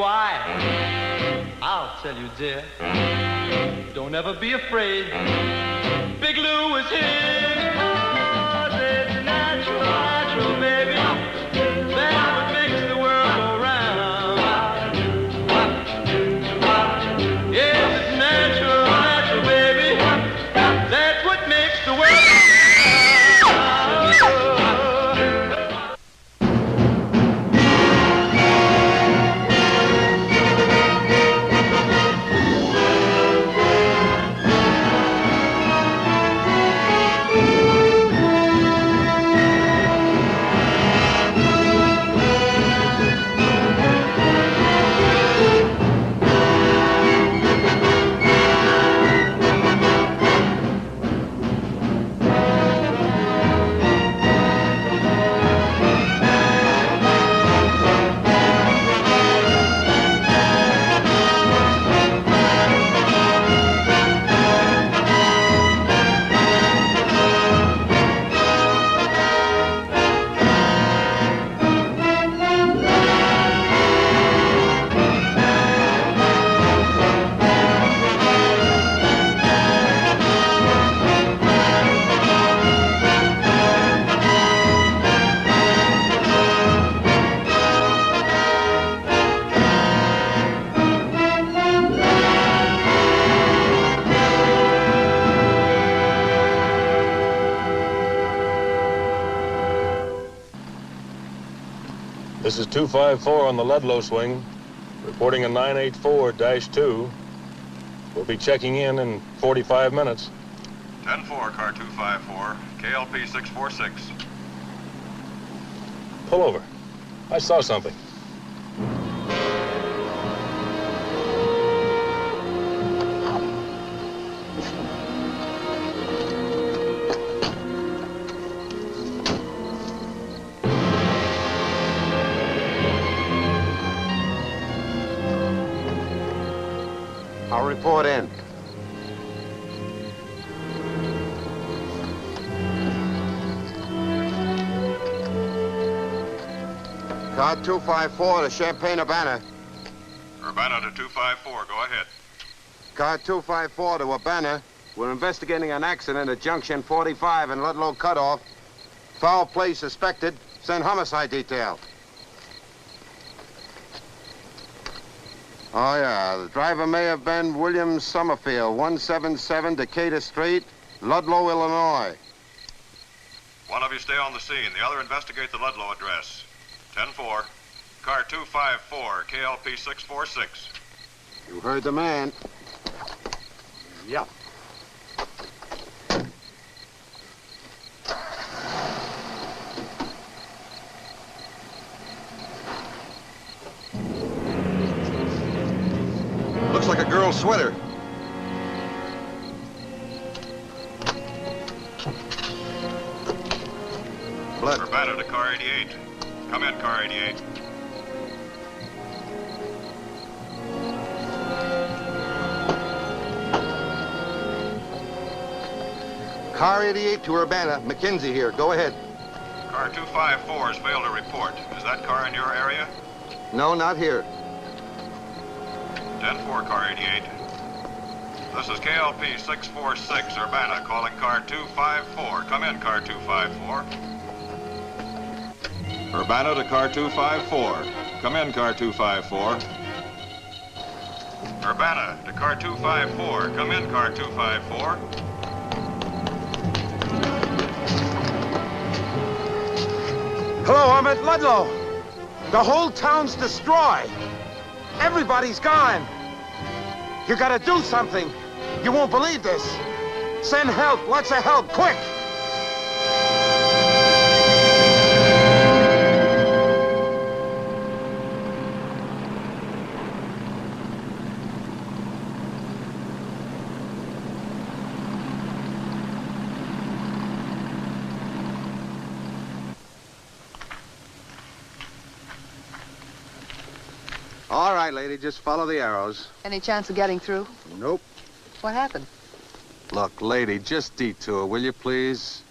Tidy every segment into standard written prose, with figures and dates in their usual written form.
why. I'll tell you, dear. Don't ever be afraid. Big Lou is here. 'Cause it's natural, natural, baby. That's what makes the world go round. Yes, it's natural, natural, baby. That's what makes the world go round. This is 254 on the Ludlow swing, reporting a 984-2. We'll be checking in 45 minutes. 10-4, car 254, KLP 646. Pull over. I saw something. I'll report in. Car 254 to Champaign-Urbana. Urbana to 254, go ahead. Car 254 to Urbana. We're investigating an accident at Junction 45 and Ludlow Cutoff. Foul play suspected. Send homicide detail. Oh, yeah. The driver may have been William Summerfield, 177 Decatur Street, Ludlow, Illinois. One of you stay on the scene. The other investigate the Ludlow address. 10-4, car 254, KLP 646. You heard the man. Yeah. Looks like a girl's sweater. Blood. Urbana to car 88. Come in, car 88. Car 88 to Urbana. McKenzie here. Go ahead. Car 254 has failed to report. Is that car in your area? No, not here. 10-4, car 88. This is KLP 646, Urbana, calling car 254. Come in, car 254. Urbana to car 254. Come in, car 254. Urbana to car 254. Come in, car 254. Hello, I'm at Ludlow. The whole town's destroyed. Everybody's gone. You gotta do something. You won't believe this. Send help, lots of help, quick! All right, lady, just follow the arrows. Any chance of getting through? Nope. What happened? Look, lady, just detour, will you, please?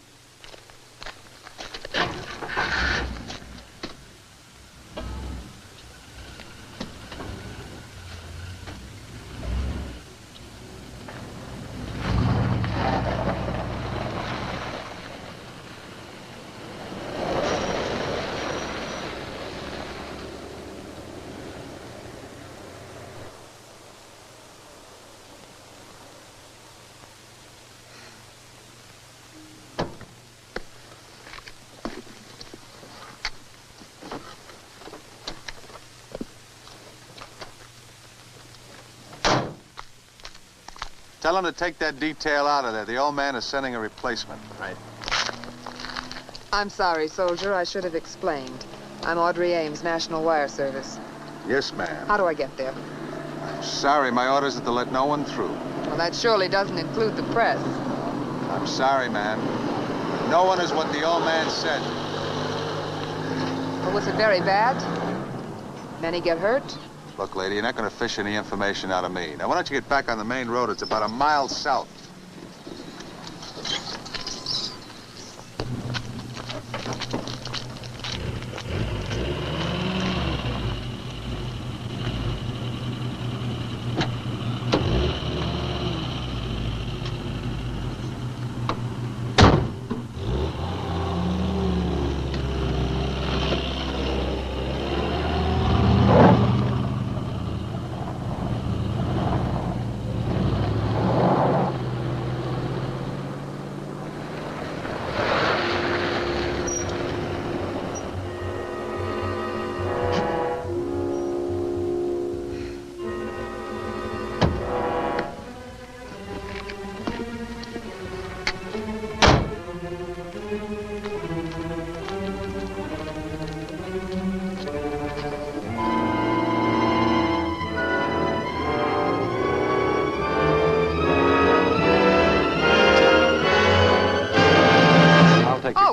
Tell him to take that detail out of there. The old man is sending a replacement. Right. I'm sorry, soldier. I should have explained. I'm Audrey Ames, National Wire Service. Yes, ma'am. How do I get there? Sorry, my orders are to let no one through. Well, that surely doesn't include the press. I'm sorry, ma'am. No one is what the old man said. Well, was it very bad? Many get hurt? Look, lady, you're not going to fish any information out of me. Now, why don't you get back on the main road? It's about a mile south.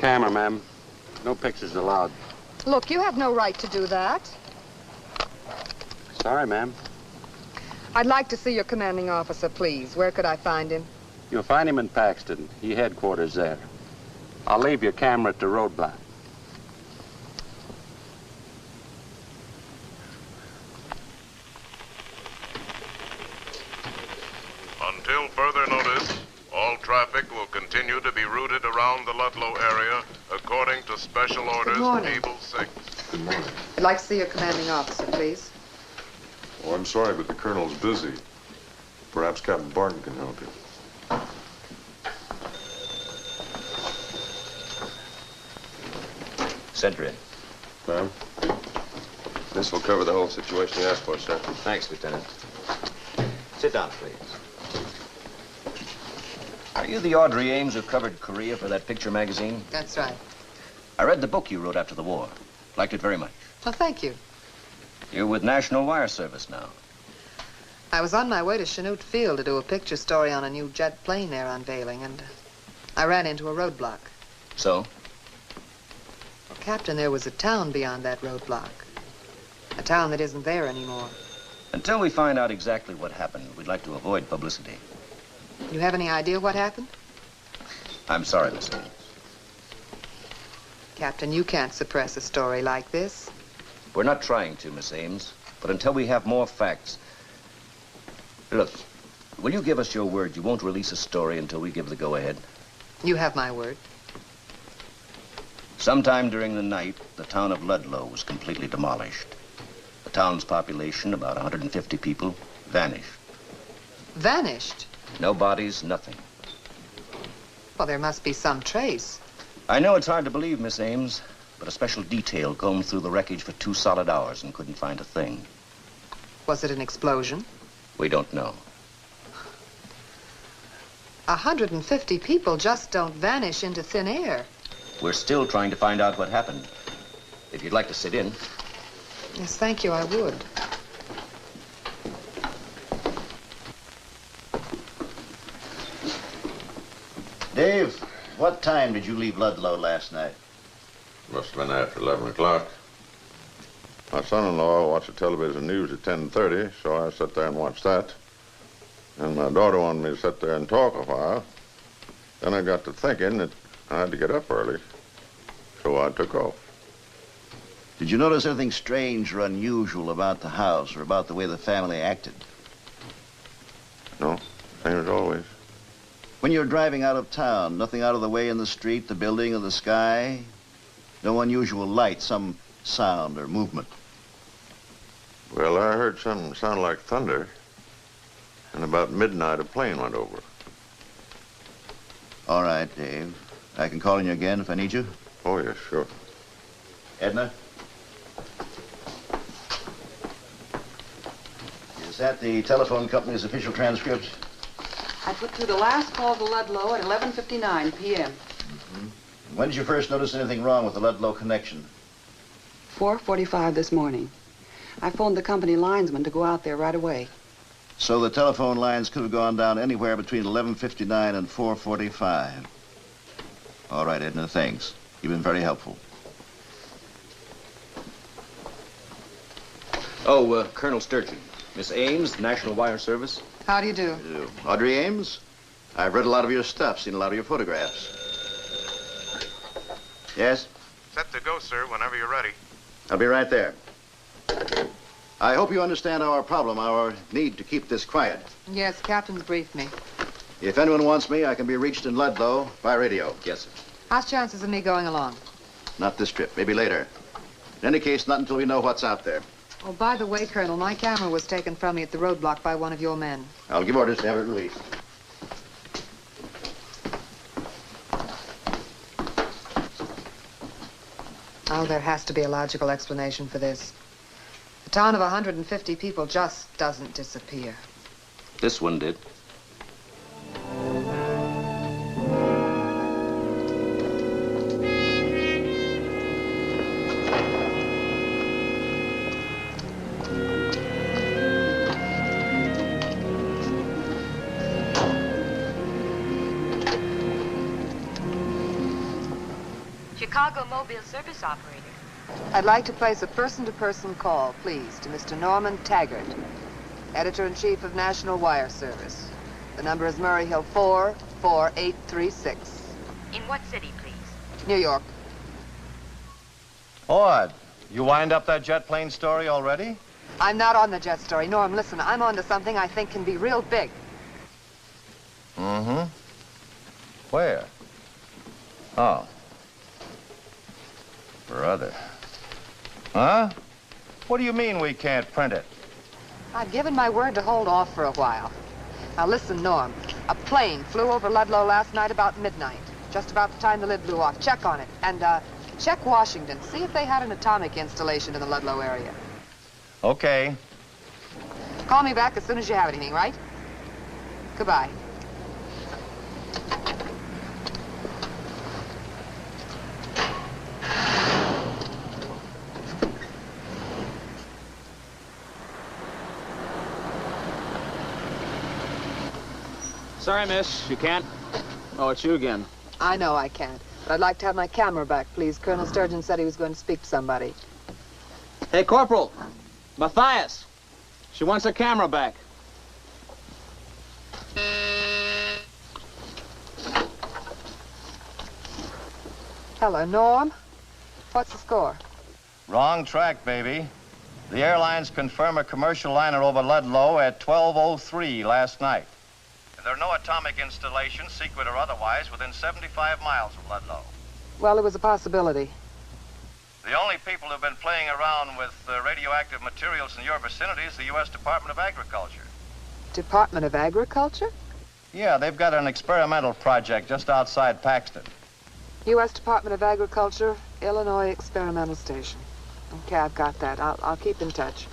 Camera, ma'am. No pictures allowed. Look, you have no right to do that. Sorry, ma'am. I'd like to see your commanding officer, please. Where could I find him? You'll find him in Paxton. He headquarters there. I'll leave your camera at the roadblock. Until further notice, all traffic will continue to be routed around the Ludlow area according to special orders Able 6. Good morning. I'd like to see your commanding officer, please. Oh, I'm sorry, but the colonel's busy. Perhaps Captain Barton can help you. Sentry. Ma'am? This will cover the whole situation you asked for, sir. Thanks, Lieutenant. Sit down, please. Are you the Audrey Ames who covered Korea for that picture magazine? That's right. I read the book you wrote after the war. Liked it very much. Well, thank you. You're with National Wire Service now. I was on my way to Chinook Field to do a picture story on a new jet plane they're unveiling, and I ran into a roadblock. So? Well, Captain, there was a town beyond that roadblock. A town that isn't there anymore. Until we find out exactly what happened, we'd like to avoid publicity. You have any idea what happened? I'm sorry, Miss Ames. Captain, you can't suppress a story like this. We're not trying to, Miss Ames, but until we have more facts... Look, will you give us your word you won't release a story until we give the go-ahead? You have my word. Sometime during the night, the town of Ludlow was completely demolished. The town's population, about 150 people, vanished. Vanished? No bodies, nothing. Well, there must be some trace. I know it's hard to believe, Miss Ames, but a special detail combed through the wreckage for 2 solid hours and couldn't find a thing. Was it an explosion? We don't know. 150 people just don't vanish into thin air. We're still trying to find out what happened. If you'd like to sit in. Yes, thank you, I would. Dave, what time did you leave Ludlow last night? Must have been after 11 o'clock. My son-in-law watched the television news at 10:30, so I sat there and watched that. And my daughter wanted me to sit there and talk a while. Then I got to thinking that I had to get up early, so I took off. Did you notice anything strange or unusual about the house or about the way the family acted? No, same as always. When you were driving out of town, nothing out of the way in the street, the building, or the sky? No unusual light, some sound or movement? Well, I heard something sound like thunder. And about midnight, a plane went over. All right, Dave. I can call on you again if I need you? Oh, yes, sure. Edna? Is that the telephone company's official transcript? I put through the last call to Ludlow at 11:59 p.m. When did you first notice anything wrong with the Ludlow connection? 4:45 this morning. I phoned the company linesman to go out there right away. So the telephone lines could have gone down anywhere between 11:59 and 4:45. All right, Edna, thanks. You've been very helpful. Oh, Colonel Sturgeon. Miss Ames, National Wire Service. How do you do? Audrey Ames, I've read a lot of your stuff, seen a lot of your photographs. Yes? Set to go, sir, whenever you're ready. I'll be right there. I hope you understand our problem, our need to keep this quiet. Yes, Captain's briefed me. If anyone wants me, I can be reached in Ludlow by radio. Yes, sir. How's chances of me going along? Not this trip, maybe later. In any case, not until we know what's out there. Oh, by the way, Colonel, my camera was taken from me at the roadblock by one of your men. I'll give orders to have it released. Oh, there has to be a logical explanation for this. A town of 150 people just doesn't disappear. This one did. Chicago Mobile Service Operator. I'd like to place a person-to-person call, please, to Mr. Norman Taggart, Editor-in-Chief of National Wire Service. The number is Murray Hill 44836. In what city, please? New York. Ord, you wind up that jet plane story already? I'm not on the jet story. Norm, listen, I'm on to something I think can be real big. Mm-hmm. Where? Oh. Brother. Huh? What do you mean we can't print it? I've given my word to hold off for a while. Now listen, Norm. A plane flew over Ludlow last night about midnight, just about the time the lid blew off. Check on it. And, check Washington. See if they had an atomic installation in the Ludlow area. Okay. Call me back as soon as you have anything, right? Goodbye. Sorry, miss. You can't? Oh, it's you again. I know I can't, but I'd like to have my camera back, please. Colonel Sturgeon said he was going to speak to somebody. Hey, Corporal. Matthias. She wants her camera back. Hello, Norm. What's the score? Wrong track, baby. The airlines confirm a commercial liner over Ludlow at 12:03 last night. There are no atomic installations, secret or otherwise, within 75 miles of Ludlow. Well, it was a possibility. The only people who've been playing around with radioactive materials in your vicinity is the U.S. Department of Agriculture. Department of Agriculture? Yeah, they've got an experimental project just outside Paxton. U.S. Department of Agriculture, Illinois Experimental Station. Okay, I've got that. I'll keep in touch.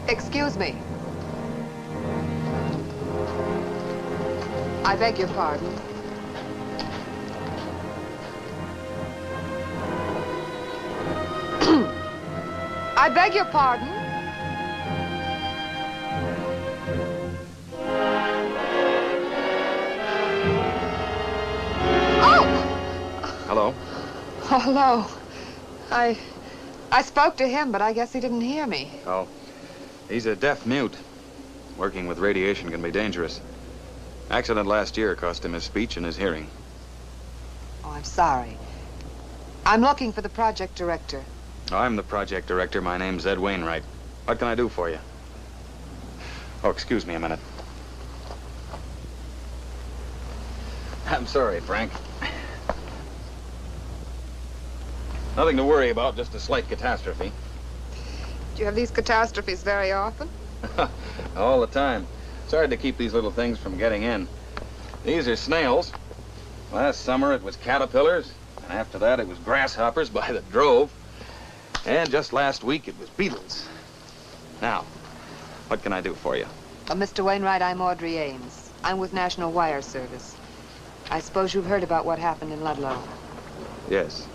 Excuse me. I beg your pardon. I beg your pardon. Oh! Hello? Oh, hello. I spoke to him, but I guess he didn't hear me. Oh, he's a deaf mute. Working with radiation can be dangerous. Accident last year cost him his speech and his hearing. Oh, I'm sorry. I'm looking for the project director. Oh, I'm the project director. My name's Ed Wainwright. What can I do for you? Oh, excuse me a minute. I'm sorry, Frank. Nothing to worry about, just a slight catastrophe. Do you have these catastrophes very often? All the time. It's hard to keep these little things from getting in. These are snails. Last summer it was caterpillars, and after that it was grasshoppers by the drove. And just last week it was beetles. Now, what can I do for you? Well, Mr. Wainwright, I'm Audrey Ames. I'm with National Wire Service. I suppose you've heard about what happened in Ludlow. Yes.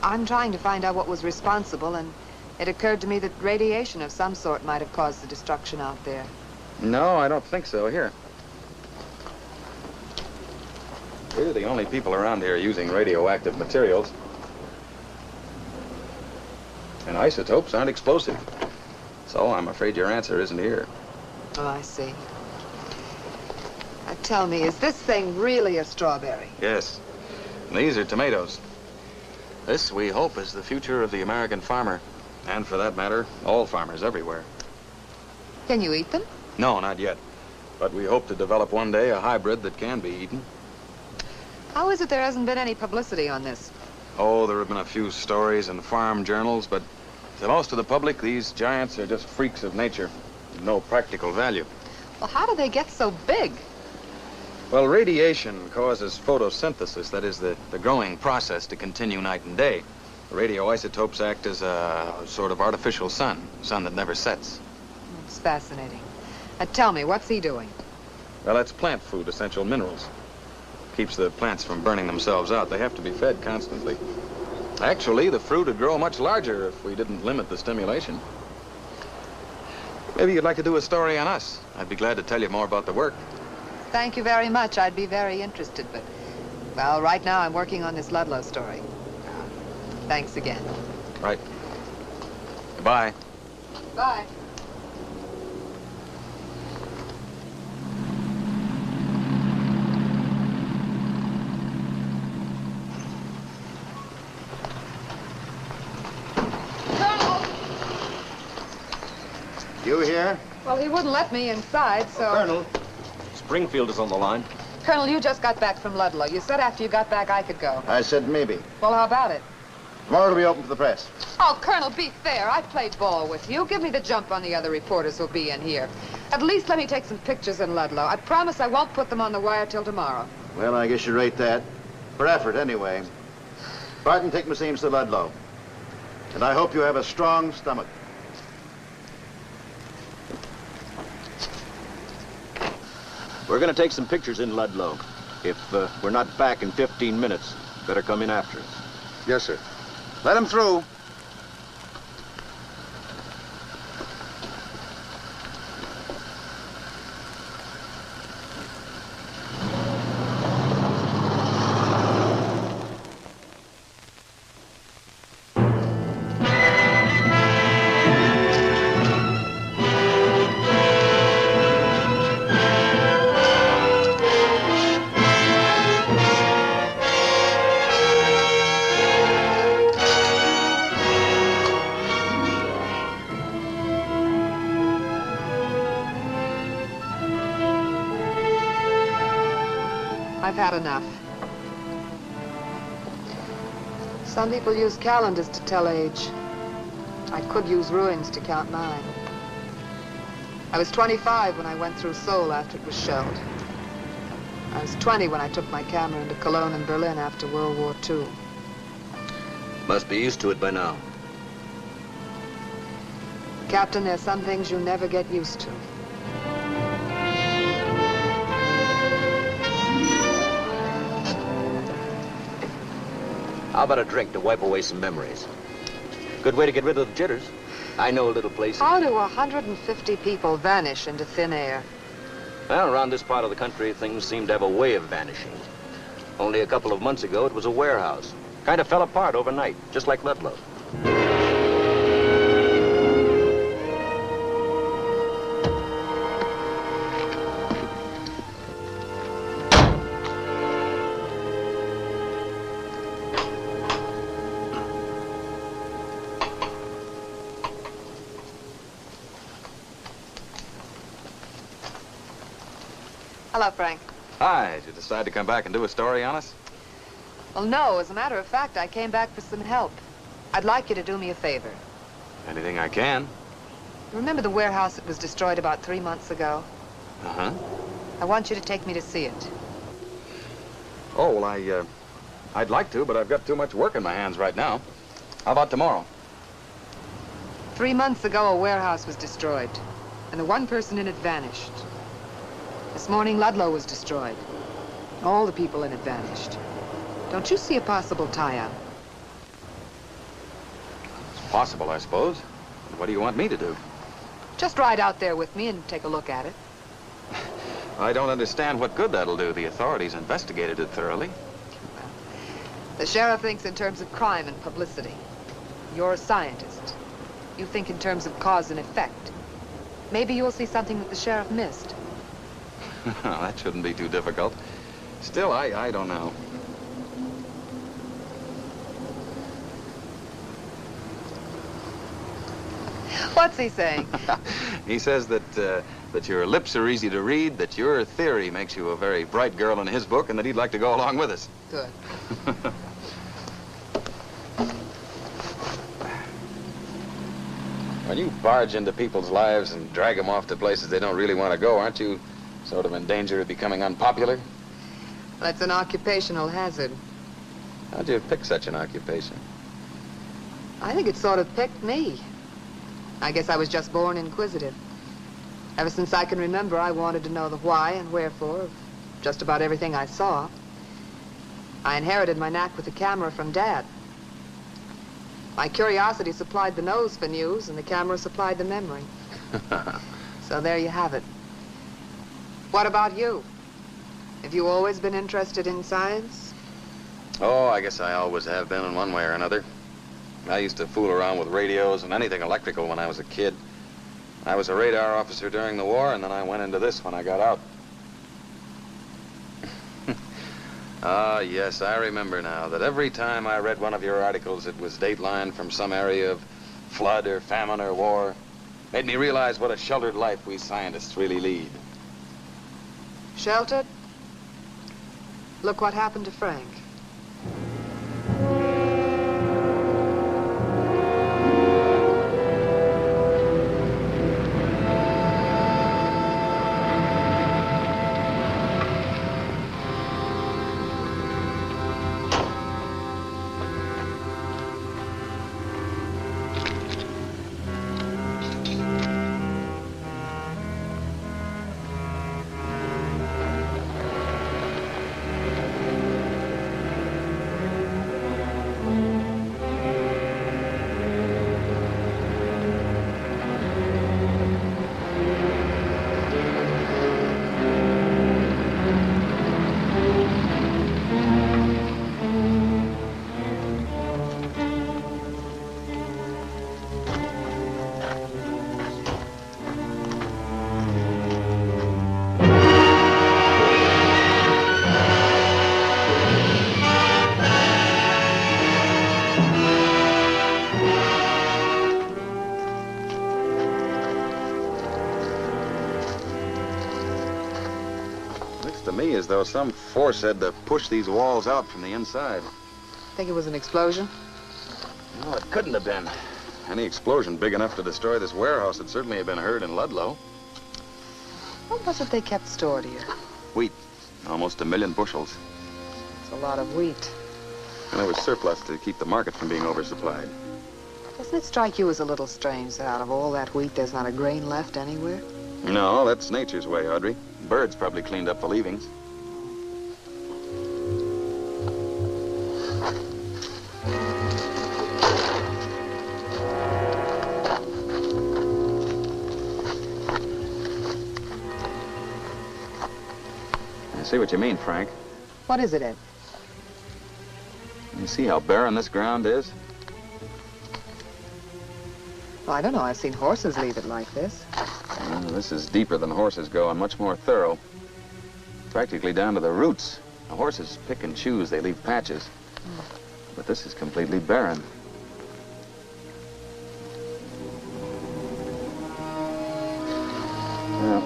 I'm trying to find out what was responsible, and it occurred to me that radiation of some sort might have caused the destruction out there. No, I don't think so. Here. We're the only people around here using radioactive materials. And isotopes aren't explosive. So I'm afraid your answer isn't here. Oh, I see. Now tell me, is this thing really a strawberry? Yes. And these are tomatoes. This, we hope, is the future of the American farmer. And for that matter, all farmers everywhere. Can you eat them? No, not yet. But we hope to develop one day a hybrid that can be eaten. How is it there hasn't been any publicity on this? Oh, there have been a few stories in farm journals, but to most of the public, these giants are just freaks of nature. No practical value. Well, how do they get so big? Well, radiation causes photosynthesis, that is the growing process, to continue night and day. Radioisotopes act as a sort of artificial sun that never sets. It's fascinating. Tell me, what's he doing? Well, that's plant food, essential minerals. Keeps the plants from burning themselves out. They have to be fed constantly. Actually, the fruit would grow much larger if we didn't limit the stimulation. Maybe you'd like to do a story on us. I'd be glad to tell you more about the work. Thank you very much. I'd be very interested, but, well, right now I'm working on this Ludlow story. Thanks again. Right. Goodbye. Bye. You here? Well, he wouldn't let me inside, so... Oh, Colonel, Springfield is on the line. Colonel, you just got back from Ludlow. You said after you got back I could go. I said maybe. Well, how about it? Tomorrow it'll be open for the press. Oh, Colonel, be fair. I've played ball with you. Give me the jump on the other reporters who'll be in here. At least let me take some pictures in Ludlow. I promise I won't put them on the wire till tomorrow. Well, I guess you rate that. For effort, anyway. Barton, take Miss Ames to Ludlow. And I hope you have a strong stomach. We're going to take some pictures in Ludlow. If we're not back in 15 minutes, better come in after us. Yes, sir. Let him through. I've had enough. Some people use calendars to tell age. I could use ruins to count mine. I was 25 when I went through Seoul after it was shelled. I was 20 when I took my camera into Cologne and Berlin after World War II. Must be used to it by now. Captain, there's some things you never get used to. How about a drink to wipe away some memories? Good way to get rid of the jitters. I know a little place. How do 150 people vanish into thin air? Well, around this part of the country, things seem to have a way of vanishing. Only a couple of months ago, it was a warehouse. Kind of fell apart overnight, just like Ludlow. Hello, Frank. Hi, did you decide to come back and do a story on us? Well, no, as a matter of fact, I came back for some help. I'd like you to do me a favor. Anything I can. Remember the warehouse that was destroyed about 3 months ago? Uh-huh. I want you to take me to see it. Oh, well, I'd like to, but I've got too much work in my hands right now. How about tomorrow? 3 months ago, a warehouse was destroyed, and the one person in it vanished. This morning, Ludlow was destroyed. All the people in it vanished. Don't you see a possible tie-up? It's possible, I suppose. What do you want me to do? Just ride out there with me and take a look at it. I don't understand what good that'll do. The authorities investigated it thoroughly. The sheriff thinks in terms of crime and publicity. You're a scientist. You think in terms of cause and effect. Maybe you'll see something that the sheriff missed. That shouldn't be too difficult. Still, I don't know. What's he saying? He says that your lips are easy to read, that your theory makes you a very bright girl in his book, and that he'd like to go along with us. Good. When you barge into people's lives and drag them off to places they don't really want to go, aren't you sort of in danger of becoming unpopular? That's an occupational hazard. How'd you pick such an occupation? I think it sort of picked me. I guess I was just born inquisitive. Ever since I can remember, I wanted to know the why and wherefore of just about everything I saw. I inherited my knack with the camera from Dad. My curiosity supplied the nose for news, and the camera supplied the memory. So there you have it. What about you? Have you always been interested in science? Oh, I guess I always have been in one way or another. I used to fool around with radios and anything electrical when I was a kid. I was a radar officer during the war, and then I went into this when I got out. Ah, yes, I remember now that every time I read one of your articles, it was datelined from some area of flood or famine or war. Made me realize what a sheltered life we scientists really lead. Sheltered? Look what happened to Frank. To me, as though some force had to push these walls out from the inside. Think it was an explosion? No, it couldn't have been. Any explosion big enough to destroy this warehouse would certainly have been heard in Ludlow. What was it they kept stored here? Wheat. Almost 1 million bushels. It's a lot of wheat. And there was surplus to keep the market from being oversupplied. Doesn't it strike you as a little strange that out of all that wheat, there's not a grain left anywhere? No, that's nature's way, Audrey. Birds probably cleaned up the leavings. I see what you mean, Frank. What is it, Ed? You see how barren this ground is? Well, I don't know. I've seen horses leave it like this. This is deeper than horses go and much more thorough. Practically down to the roots. The horses pick and choose. They leave patches. But this is completely barren. Well,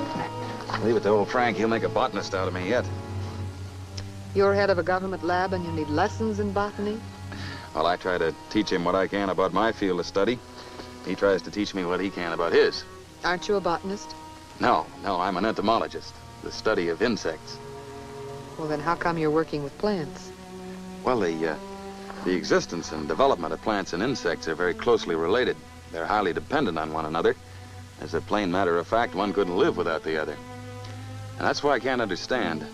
leave it to old Frank. He'll make a botanist out of me yet. You're head of a government lab and you need lessons in botany? Well, I try to teach him what I can about my field of study. He tries to teach me what he can about his. Aren't you a botanist? No, I'm an entomologist. The study of insects. Well, then how come you're working with plants? Well, the existence and development of plants and insects are very closely related. They're highly dependent on one another. As a plain matter of fact, one couldn't live without the other. And that's why I can't understand.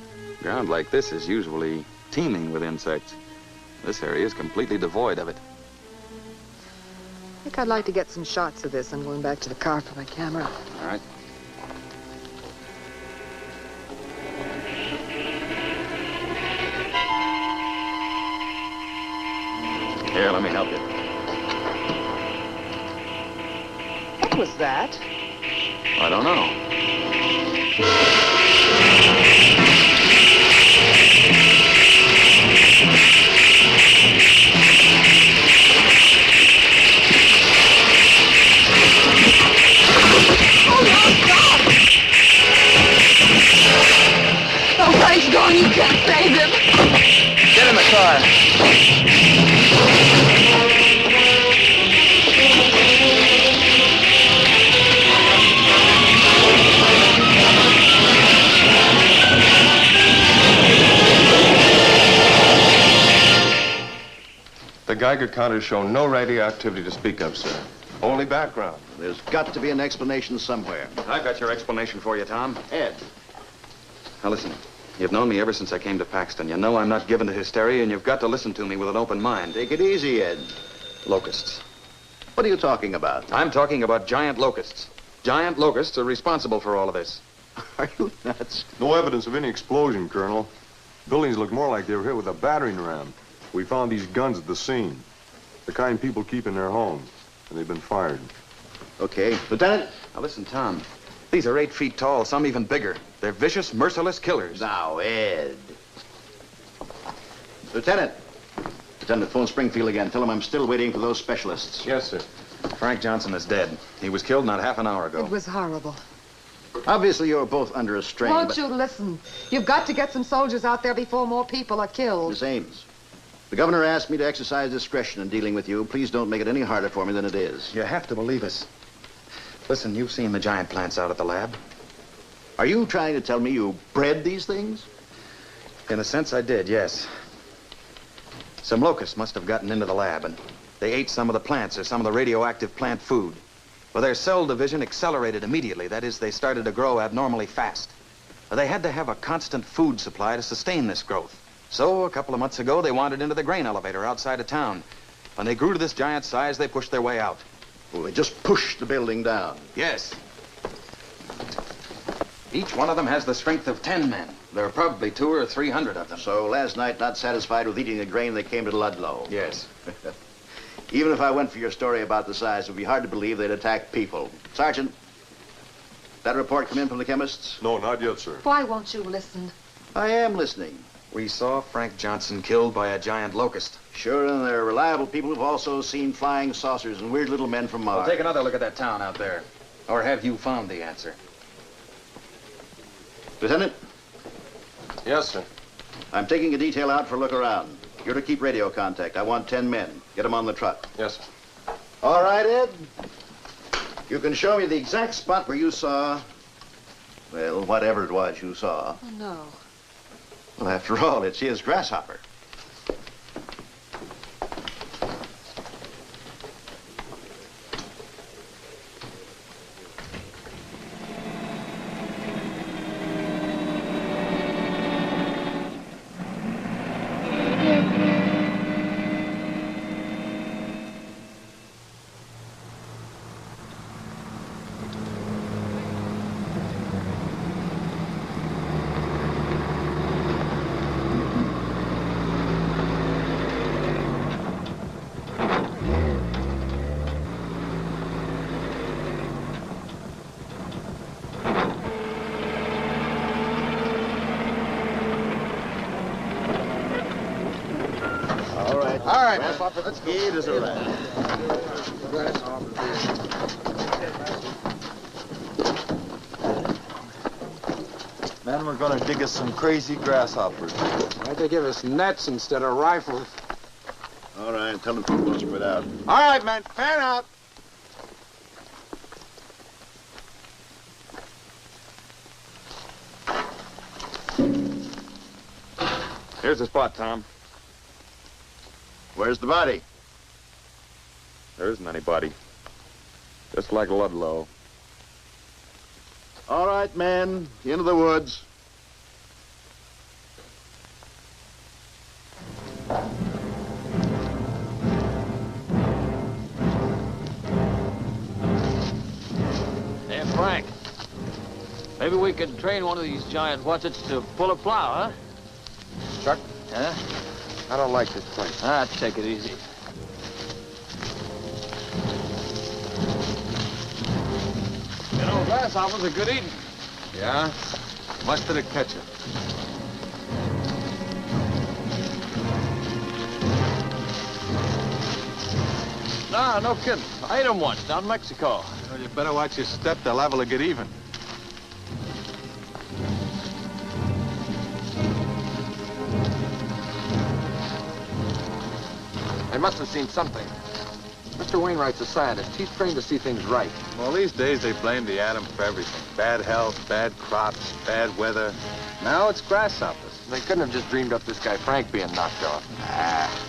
Ground like this is usually teeming with insects. This area is completely devoid of it. I think I'd like to get some shots of this. I'm going back to the car for my camera. All right. Here, let me help you. What was that? I don't know. Oh, Frank's gone. You can't save him. Get in the car. The Geiger counters show no radioactivity to speak of, sir. Only background. There's got to be an explanation somewhere. I've got your explanation for you, Tom. Ed. Now listen, you've known me ever since I came to Paxton. You know I'm not given to hysteria, and you've got to listen to me with an open mind. Take it easy, Ed. Locusts. What are you talking about? I'm talking about giant locusts. Giant locusts are responsible for all of this. Are you nuts? No evidence of any explosion, Colonel. Buildings look more like they were hit with a battering ram. We found these guns at the scene. The kind people keep in their homes. And they've been fired. Okay. Lieutenant? Now listen, Tom. These are 8 feet tall, some even bigger. They're vicious, merciless killers. Now, Ed. Lieutenant. Lieutenant, phone Springfield again. Tell him I'm still waiting for those specialists. Yes, sir. Frank Johnson is dead. He was killed not half an hour ago. It was horrible. Obviously, you're both under a strain, Won't but... you listen? You've got to get some soldiers out there before more people are killed. Miss Ames, the governor asked me to exercise discretion in dealing with you. Please don't make it any harder for me than it is. You have to believe us. Listen, you've seen the giant plants out at the lab. Are you trying to tell me you bred these things? In a sense, I did, yes. Some locusts must have gotten into the lab, and they ate some of the plants or some of the radioactive plant food. Well, their cell division accelerated immediately. That is, they started to grow abnormally fast. They had to have a constant food supply to sustain this growth. So, a couple of months ago, they wandered into the grain elevator outside of town. When they grew to this giant size, they pushed their way out. Well, they just pushed the building down. Yes. Each one of them has the strength of 10 men. There are probably 200 or 300 of them. So last night, not satisfied with eating the grain, they came to Ludlow. Yes. Even if I went for your story about the size, it would be hard to believe they'd attack people. Sergeant, that report come in from the chemists? No, not yet, sir. Why won't you listen? I am listening. We saw Frank Johnson killed by a giant locust. Sure, and they're reliable people who've also seen flying saucers and weird little men from Mars. Well, take another look at that town out there. Or have you found the answer? Lieutenant? Yes, sir. I'm taking a detail out for a look around. You're to keep radio contact. I want 10 men. Get them on the truck. Yes, sir. All right, Ed. You can show me the exact spot where you saw, well, whatever it was you saw. Oh, no. Well, after all, it's his grasshopper. All right. Grasshopper, let's go. It is a rat. Man, we're gonna dig us some crazy grasshoppers. Why'd they give us nets instead of rifles? All right, tell them people to spread out. All right, men, fan out. Here's the spot, Tom. Where's the body? There isn't any body. Just like Ludlow. All right, men, into the woods. Hey, Frank. Maybe we could train one of these giant whatsits to pull a plow, huh? Chuck? Huh? I don't like this place. Ah, take it easy. You know, grasshoppers are good eating. Yeah? Much did it catch you? Nah, no kidding. I ate them once down in Mexico. Well, you better watch your step. They're liable to get even. They must have seen something. Mr. Wainwright's a scientist. He's trained to see things right. Well, these days they blame the atom for everything. Bad health, bad crops, bad weather. Now it's grasshoppers. They couldn't have just dreamed up this guy Frank being knocked off. Ah.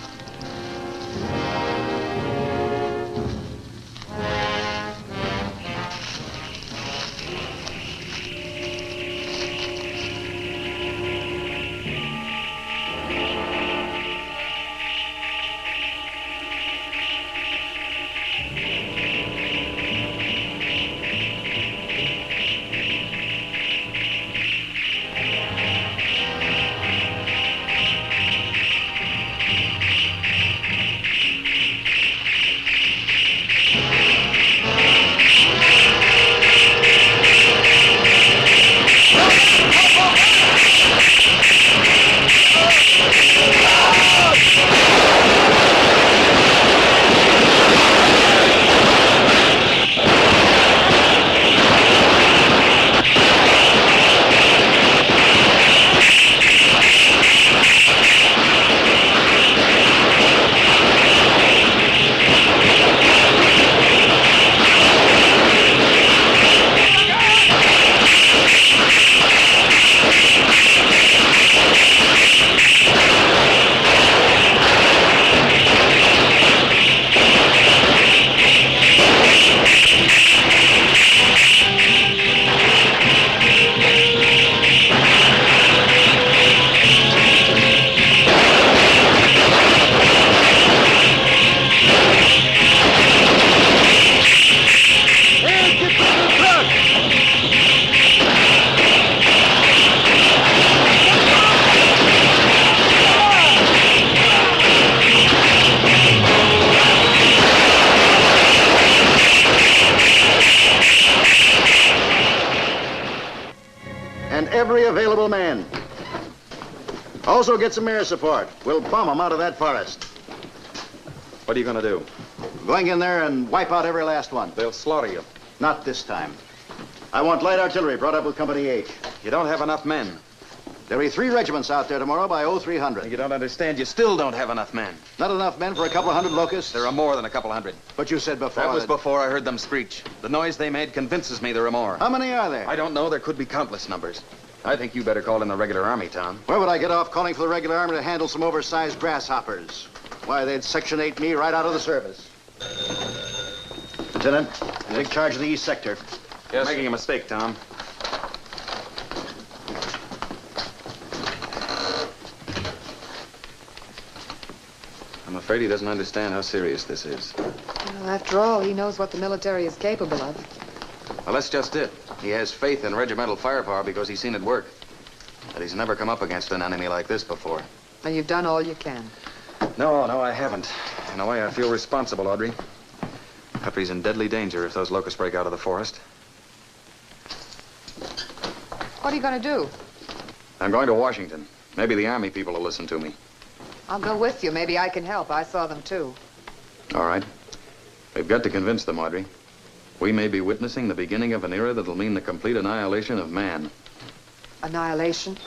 Every available man. Also get some air support. We'll bomb them out of that forest. What are you gonna do? Going in there and wipe out every last one. They'll slaughter you. Not this time. I want light artillery brought up with Company H. You don't have enough men. There'll be 3 regiments out there tomorrow by 0300. You don't understand. You still don't have enough men. Not enough men for a couple of hundred locusts? There are more than a couple hundred. But you said before that was before I heard them screech. The noise they made convinces me there are more. How many are there? I don't know. There could be countless numbers. I think you better call in the regular army, Tom. Where would I get off calling for the regular army to handle some oversized grasshoppers? Why, they'd Section 8 me right out of the service. Lieutenant, you take charge of the east sector. Yes. Making a mistake, Tom. I'm afraid he doesn't understand how serious this is. Well, after all, he knows what the military is capable of. Well, that's just it. He has faith in regimental firepower because he's seen it work. But he's never come up against an enemy like this before. And you've done all you can. No, I haven't. In a way, I feel responsible, Audrey. The country's in deadly danger if those locusts break out of the forest. What are you going to do? I'm going to Washington. Maybe the Army people will listen to me. I'll go with you. Maybe I can help. I saw them, too. All right. We've got to convince them, Audrey. We may be witnessing the beginning of an era that'll mean the complete annihilation of man. Annihilation?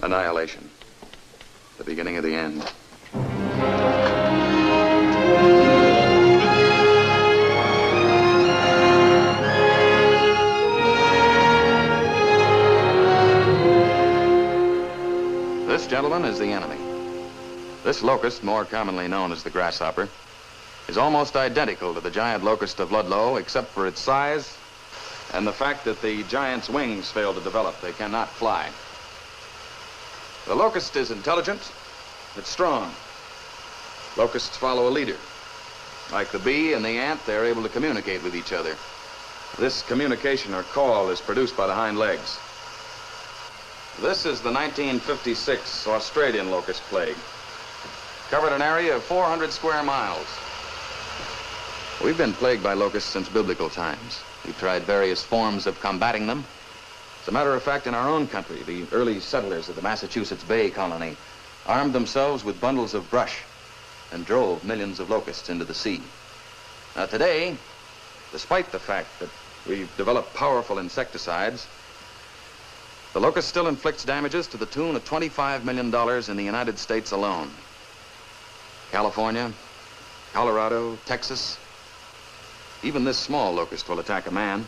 Annihilation. The beginning of the end. This, gentlemen, is the enemy. This locust, more commonly known as the grasshopper, is almost identical to the giant locust of Ludlow, except for its size and the fact that the giant's wings fail to develop. They cannot fly. The locust is intelligent, it's strong. Locusts follow a leader. Like the bee and the ant, they're able to communicate with each other. This communication or call is produced by the hind legs. This is the 1956 Australian locust plague. Covered an area of 400 square miles. We've been plagued by locusts since biblical times. We've tried various forms of combating them. As a matter of fact, in our own country, the early settlers of the Massachusetts Bay Colony armed themselves with bundles of brush and drove millions of locusts into the sea. Now today, despite the fact that we've developed powerful insecticides, the locust still inflicts damages to the tune of $25 million in the United States alone. California, Colorado, Texas. Even this small locust will attack a man.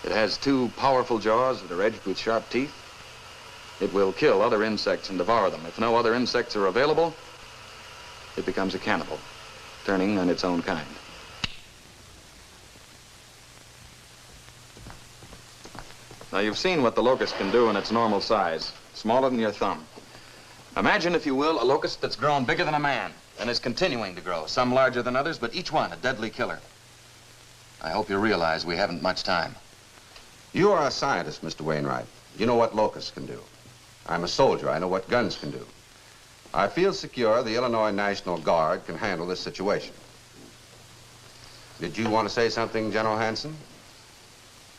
It has two powerful jaws that are edged with sharp teeth. It will kill other insects and devour them. If no other insects are available, it becomes a cannibal, turning on its own kind. Now, you've seen what the locust can do in its normal size, smaller than your thumb. Imagine, if you will, a locust that's grown bigger than a man and is continuing to grow, some larger than others, but each one a deadly killer. I hope you realize we haven't much time. You are a scientist, Mr. Wainwright. You know what locusts can do. I'm a soldier. I know what guns can do. I feel secure the Illinois National Guard can handle this situation. Did you want to say something, General Hanson?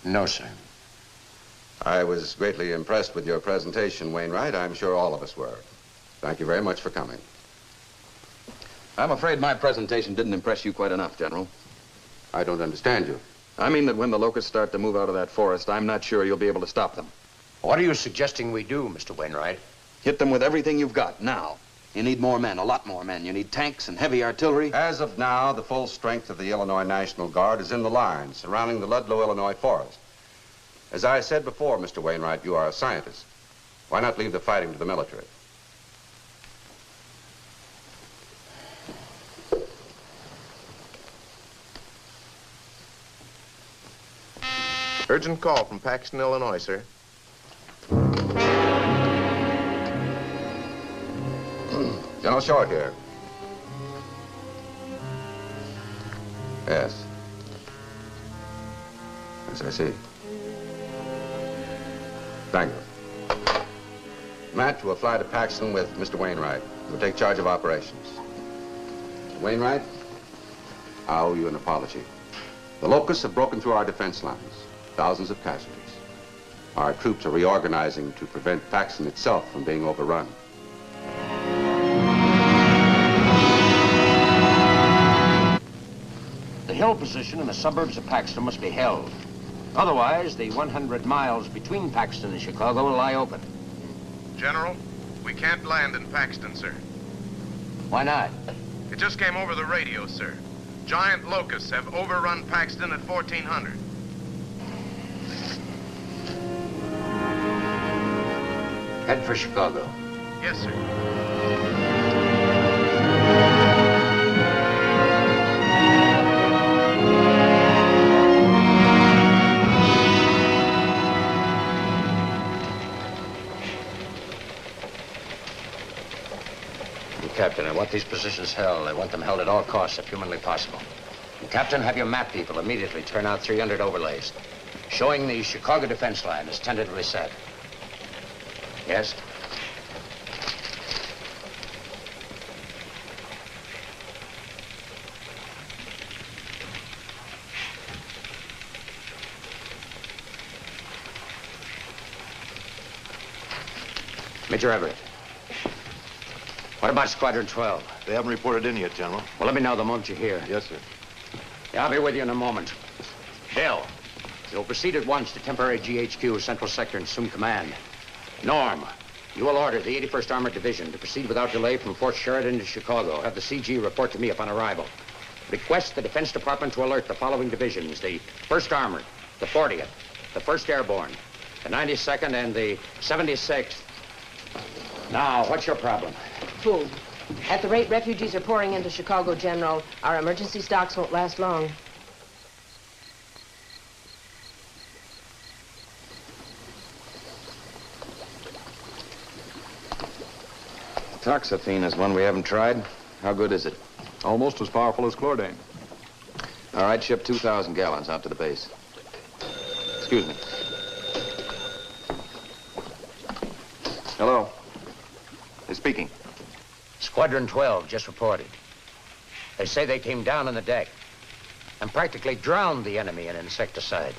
No, sir. I was greatly impressed with your presentation, Wainwright. I'm sure all of us were. Thank you very much for coming. I'm afraid my presentation didn't impress you quite enough, General. I don't understand you. I mean that when the locusts start to move out of that forest, I'm not sure you'll be able to stop them. What are you suggesting we do, Mr. Wainwright? Hit them with everything you've got, now. You need more men, a lot more men. You need tanks and heavy artillery. As of now, the full strength of the Illinois National Guard is in the lines surrounding the Ludlow, Illinois forest. As I said before, Mr. Wainwright, you are a scientist. Why not leave the fighting to the military? Urgent call from Paxton, Illinois, sir. General Short here. Yes. Yes, I see. Thank you. Matt will fly to Paxton with Mr. Wainwright. We'll take charge of operations. Mr. Wainwright, I owe you an apology. The locusts have broken through our defense lines. Thousands of casualties. Our troops are reorganizing to prevent Paxton itself from being overrun. The hill position in the suburbs of Paxton must be held. Otherwise, the 100 miles between Paxton and Chicago will lie open. General, we can't land in Paxton, sir. Why not? It just came over the radio, sir. Giant locusts have overrun Paxton at 1400. Head for Chicago. Yes, sir. Captain, I want these positions held. I want them held at all costs, if humanly possible. And Captain, have your map people immediately turn out 300 overlays, showing the Chicago defense line as tentatively set. Yes? Major Everett. What about Squadron 12? They haven't reported in yet, General. Well, let me know the moment you hear. Yes, sir. Yeah, I'll be with you in a moment. Bill, you'll proceed at once to temporary GHQ, Central Sector, and assume command. Norm, you will order the 81st Armored Division to proceed without delay from Fort Sheridan to Chicago. Have the CG report to me upon arrival. Request the Defense Department to alert the following divisions: the 1st Armored, the 40th, the 1st Airborne, the 92nd, and the 76th. Now, what's your problem? Food. At the rate refugees are pouring into Chicago, General, our emergency stocks won't last long. Toxaphene is one we haven't tried. How good is it? Almost as powerful as chlordane. All right, ship 2,000 gallons out to the base. Excuse me. Hello. Who's speaking? Squadron 12 just reported. They say they came down on the deck and practically drowned the enemy in insecticide.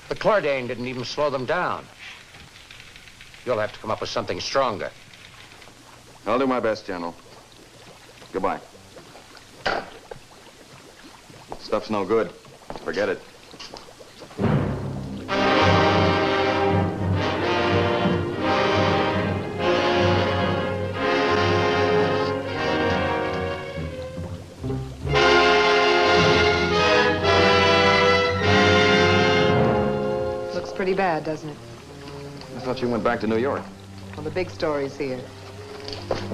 The chlordane didn't even slow them down. You'll have to come up with something stronger. I'll do my best, General. Goodbye. Stuff's no good. Forget it. Looks pretty bad, doesn't it? I thought you went back to New York. Well, the big story's here.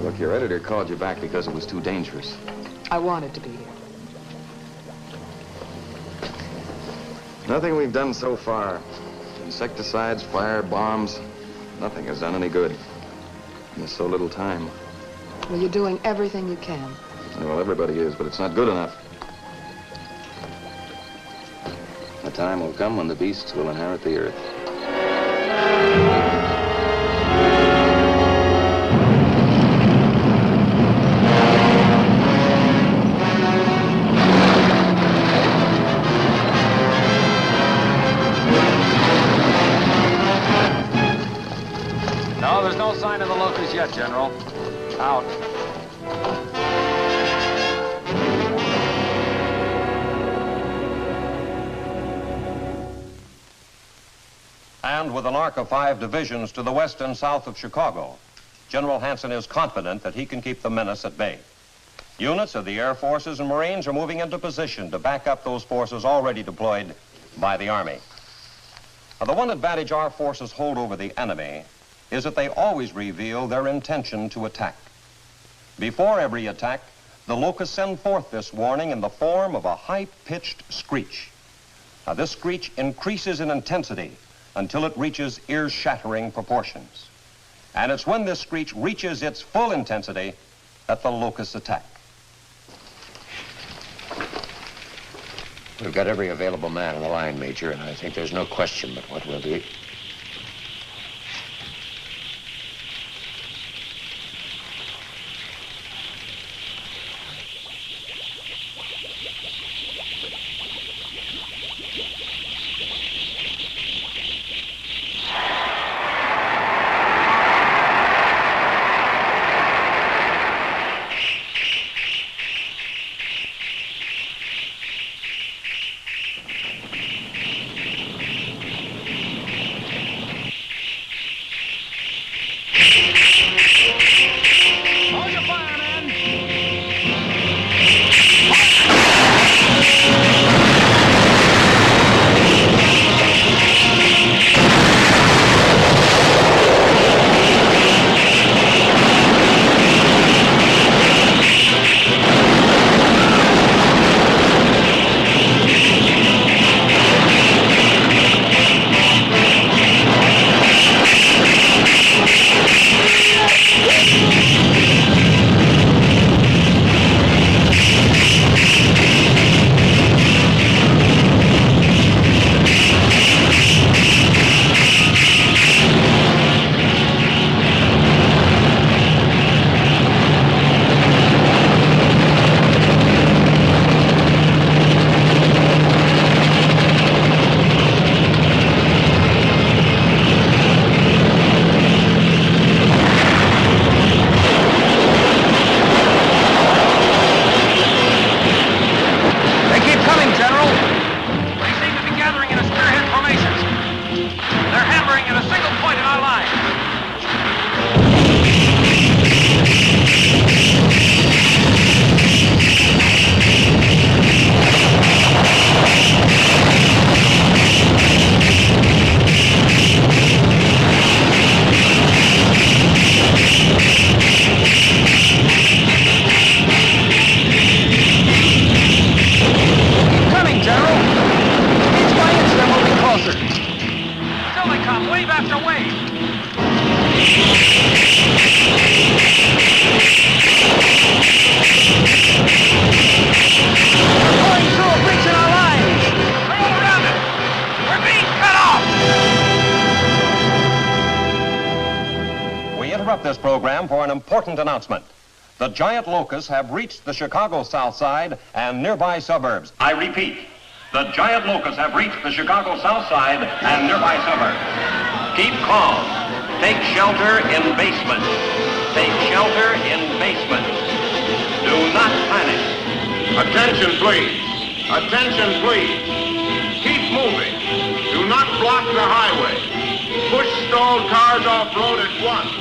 Look, your editor called you back because it was too dangerous. I wanted to be here. Nothing we've done so far. Insecticides, fire, bombs. Nothing has done any good. There's so little time. Well, you're doing everything you can. Well, everybody is, but it's not good enough. The time will come when the beasts will inherit the earth. No, there's no sign of the locusts yet, General. Out. And with an arc of 5 divisions to the west and south of Chicago, General Hanson is confident that he can keep the menace at bay. Units of the Air Forces and Marines are moving into position to back up those forces already deployed by the Army. Now, the one advantage our forces hold over the enemy is that they always reveal their intention to attack. Before every attack, the locusts send forth this warning in the form of a high-pitched screech. Now, this screech increases in intensity until it reaches ear-shattering proportions. And it's when this screech reaches its full intensity that the locusts attack. We've got every available man on the line, Major, and I think there's no question but what we'll do. Still they come, wave after wave. We're going through a breach in our lines. We're all around it. We're being cut off. We interrupt this program for an important announcement. The giant locusts have reached the Chicago South Side and nearby suburbs. I repeat, the giant locusts have reached the Chicago South Side and nearby suburbs. Keep calm. Take shelter in basements. Take shelter in basements. Do not panic. Attention, please. Attention, please. Keep moving. Do not block the highway. Push stalled cars off-road at once.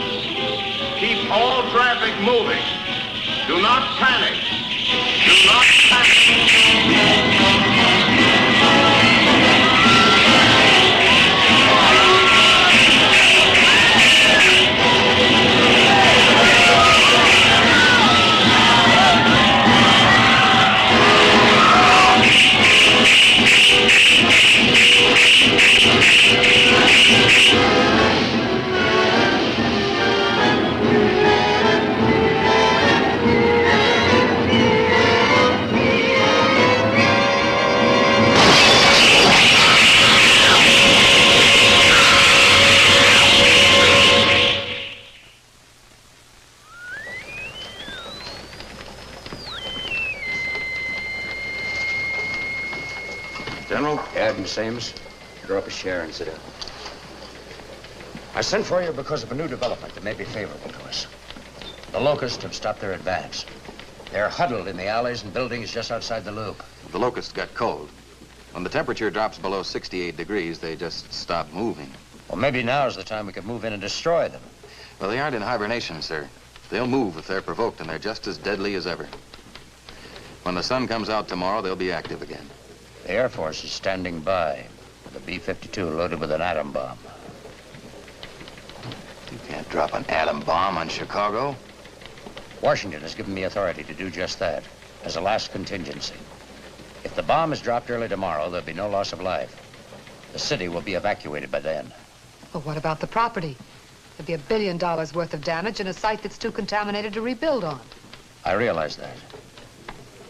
Keep all traffic moving. Do not panic. Do not panic. General? Yeah, Miss Ames. Draw up a chair and sit down. I sent for you because of a new development that may be favorable to us. The locusts have stopped their advance. They're huddled in the alleys and buildings just outside the loop. The locusts got cold. When the temperature drops below 68 degrees, they just stop moving. Well, maybe now's the time we could move in and destroy them. Well, they aren't in hibernation, sir. They'll move if they're provoked, and they're just as deadly as ever. When the sun comes out tomorrow, they'll be active again. The Air Force is standing by with a B-52 loaded with an atom bomb. You can't drop an atom bomb on Chicago. Washington has given me authority to do just that, as a last contingency. If the bomb is dropped early tomorrow, there'll be no loss of life. The city will be evacuated by then. Well, what about the property? There'd be $1 billion worth of damage in a site that's too contaminated to rebuild on. I realize that.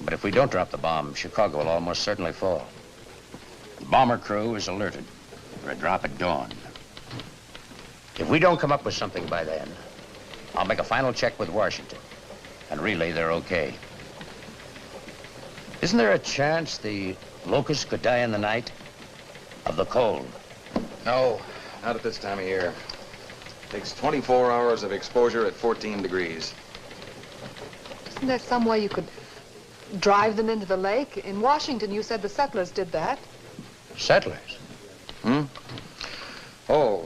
But if we don't drop the bomb, Chicago will almost certainly fall. The bomber crew is alerted for a drop at dawn. If we don't come up with something by then, I'll make a final check with Washington and relay they're okay. Isn't there a chance the locusts could die in the night of the cold? No, not at this time of year. Takes 24 hours of exposure at 14 degrees. Isn't there some way you could drive them into the lake? In Washington, you said the settlers did that. Settlers? Oh,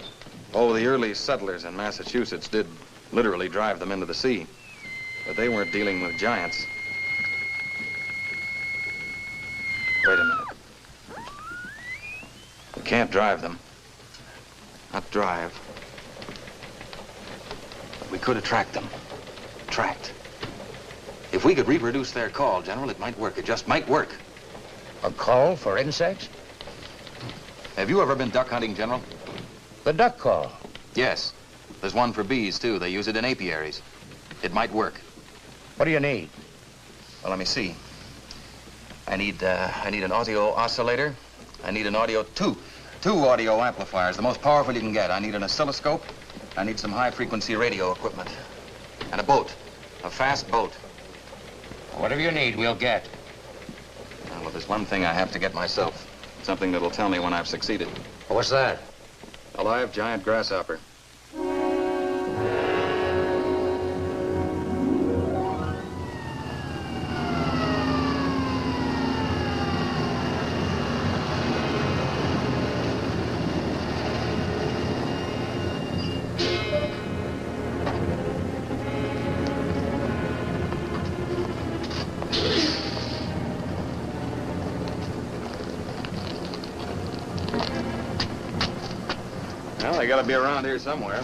the early settlers in Massachusetts did literally drive them into the sea. But they weren't dealing with giants. Wait a minute. We can't drive them. Not drive. But we could attract them. Attract. If we could reproduce their call, General, it might work. It just might work. A call for insects? Have you ever been duck hunting, General? The duck call? Yes. There's one for bees, too. They use it in apiaries. It might work. What do you need? Well, let me see. I need an audio oscillator. I need an two audio amplifiers, the most powerful you can get. I need an oscilloscope. I need some high-frequency radio equipment. And a boat. A fast boat. Whatever you need, we'll get. Well, there's one thing I have to get myself. Something that'll tell me when I've succeeded. What's that? A live giant grasshopper. Well, they gotta be around here somewhere.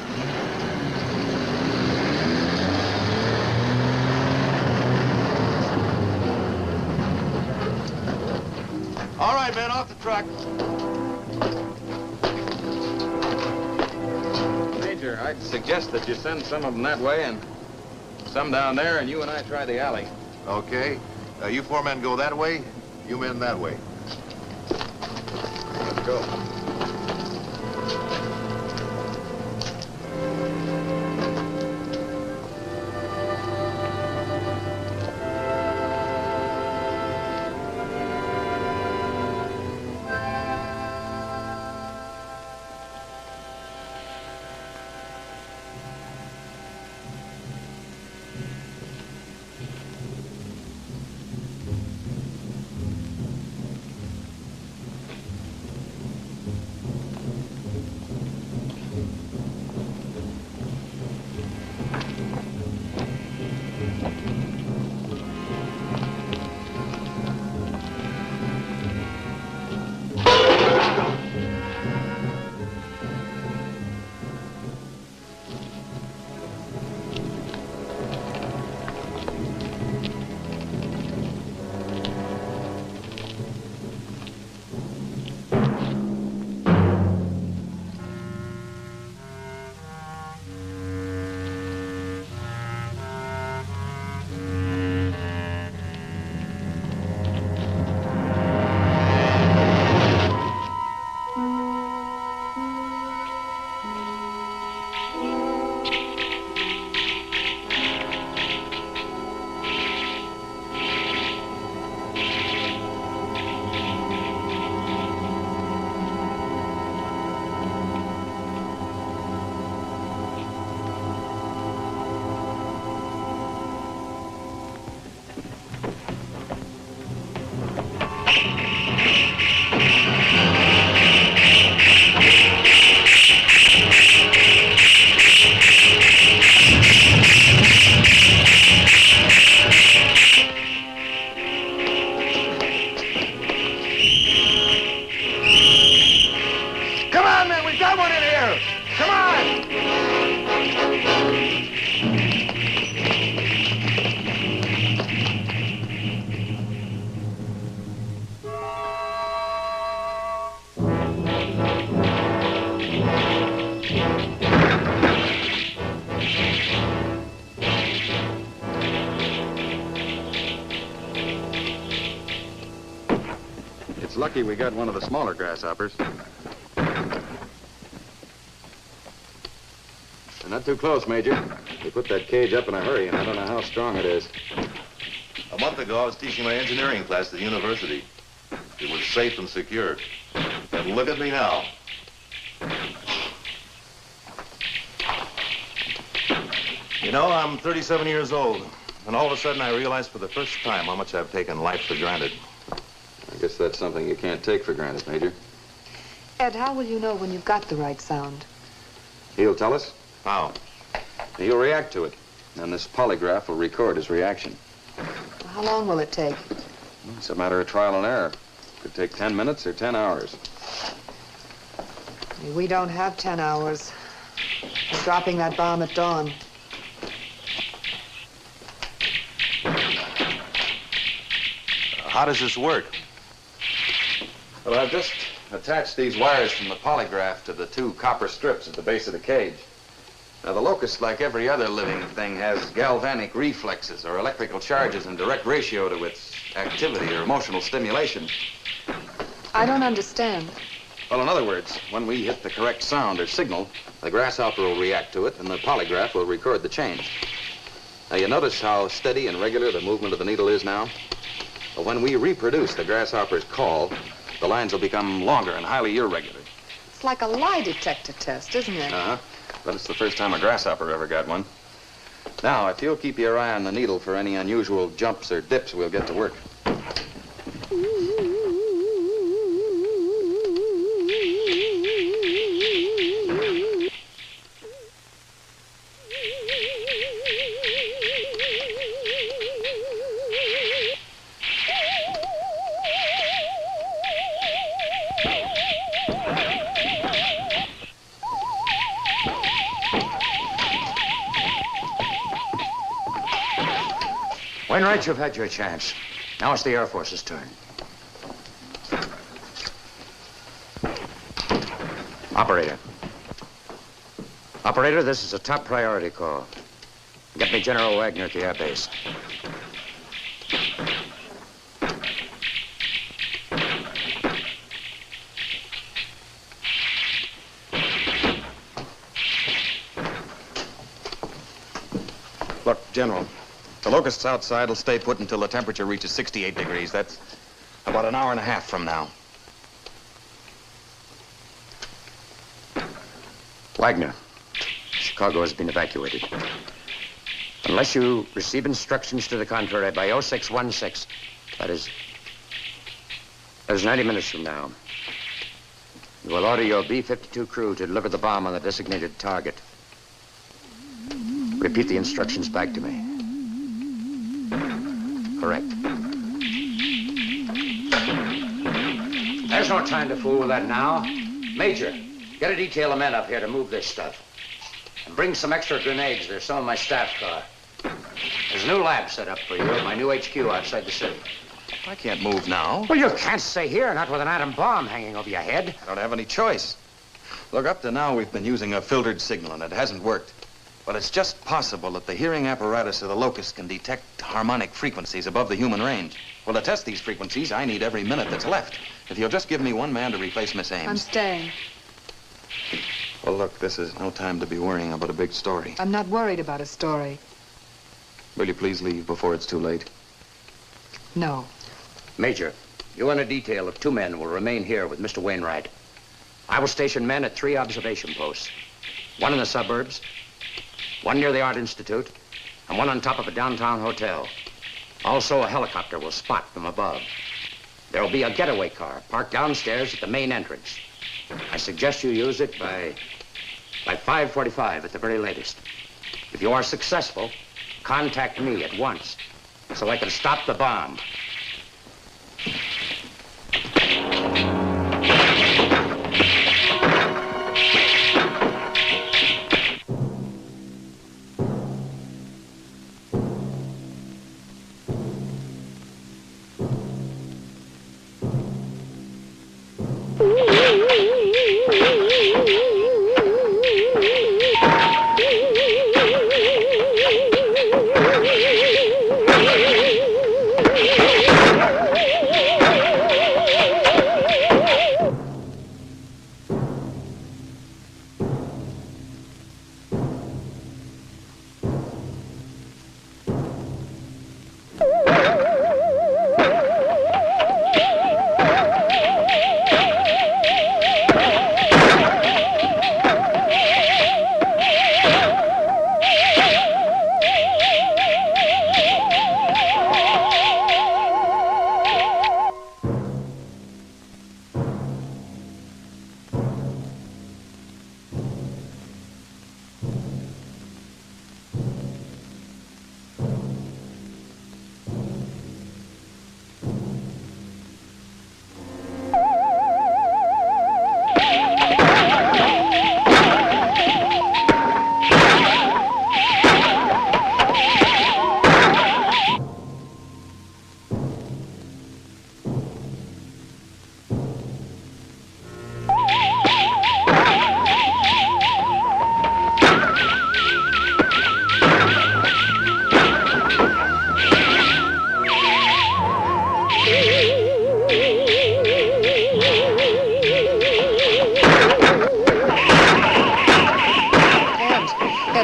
All right, man, off the truck. I'd suggest that you send some of them that way and some down there, and you and I try the alley. Okay. You four men go that way, you men that way. Let's go. It's lucky we got one of the smaller grasshoppers. They're not too close, Major. They put that cage up in a hurry, and I don't know how strong it is. A month ago, I was teaching my engineering class at the university. It was safe and secure. And look at me now. You know, I'm 37 years old, and all of a sudden I realized for the first time how much I've taken life for granted. I guess that's something you can't take for granted, Major. Ed, how will you know when you've got the right sound? He'll tell us. How? He'll react to it, and this polygraph will record his reaction. How long will it take? It's a matter of trial and error. Could take 10 minutes or 10 hours. We don't have 10 hours. We're dropping that bomb at dawn. How does this work? Well, I've just attached these wires from the polygraph to the 2 copper strips at the base of the cage. Now, the locust, like every other living thing, has galvanic reflexes or electrical charges in direct ratio to its activity or emotional stimulation. I don't understand. Well, in other words, when we hit the correct sound or signal, the grasshopper will react to it, and the polygraph will record the change. Now, you notice how steady and regular the movement of the needle is now? Well, when we reproduce the grasshopper's call, the lines will become longer and highly irregular. It's like a lie detector test, isn't it? Uh-huh. But it's the first time a grasshopper ever got one. Now, if you'll keep your eye on the needle for any unusual jumps or dips, we'll get to work. Wainwright, you've had your chance. Now it's the Air Force's turn. Operator. Operator, this is a top priority call. Get me General Wagner at the air base. Look, General, the locusts outside will stay put until the temperature reaches 68 degrees. That's about an hour and a half from now. Wagner, Chicago has been evacuated. Unless you receive instructions to the contrary by 0616, that is 90 minutes from now, you will order your B-52 crew to deliver the bomb on the designated target. Repeat the instructions back to me. Correct. There's no time to fool with that now. Major, get a detail of men up here to move this stuff. And bring some extra grenades. There's some in my staff car. There's a new lab set up for you at my new HQ outside the city. I can't move now. Well, you can't stay here, not with an atom bomb hanging over your head. I don't have any choice. Look, up to now, we've been using a filtered signal, and it hasn't worked. But it's just possible that the hearing apparatus of the locust can detect harmonic frequencies above the human range. Well, to test these frequencies, I need every minute that's left. If you'll just give me one man to replace Miss Ames. I'm staying. Well, look, this is no time to be worrying about a big story. I'm not worried about a story. Will you please leave before it's too late? No. Major, you and a detail of 2 men will remain here with Mr. Wainwright. I will station men at 3 observation posts. 1 in the suburbs, 1 near the Art Institute, and 1 on top of a downtown hotel. Also, a helicopter will spot from above. There will be a getaway car parked downstairs at the main entrance. I suggest you use it by 5:45 at the very latest. If you are successful, contact me at once so I can stop the bomb.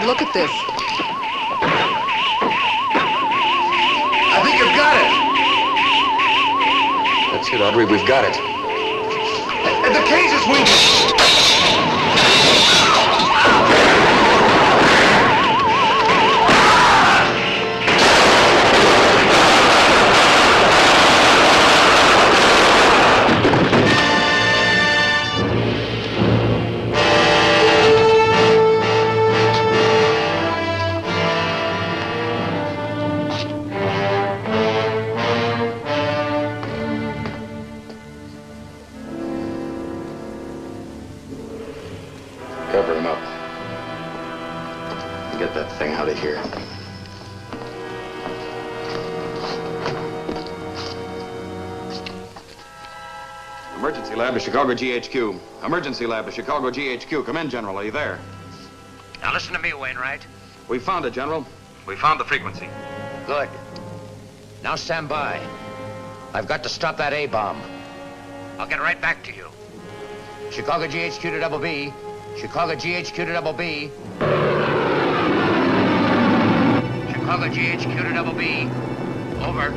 Look at this. I think you've got it. That's it, Audrey. We've got it. And the cage is moving. Cover him up. Get that thing out of here. Emergency lab to Chicago GHQ. Emergency lab to Chicago GHQ. Come in, General. Are you there? Now listen to me, Wainwright. We found it, General. We found the frequency. Good. Now stand by. I've got to stop that A-bomb. I'll get right back to you. Chicago GHQ to double B. Chicago GHQ to double B. Chicago GHQ to double B. Over.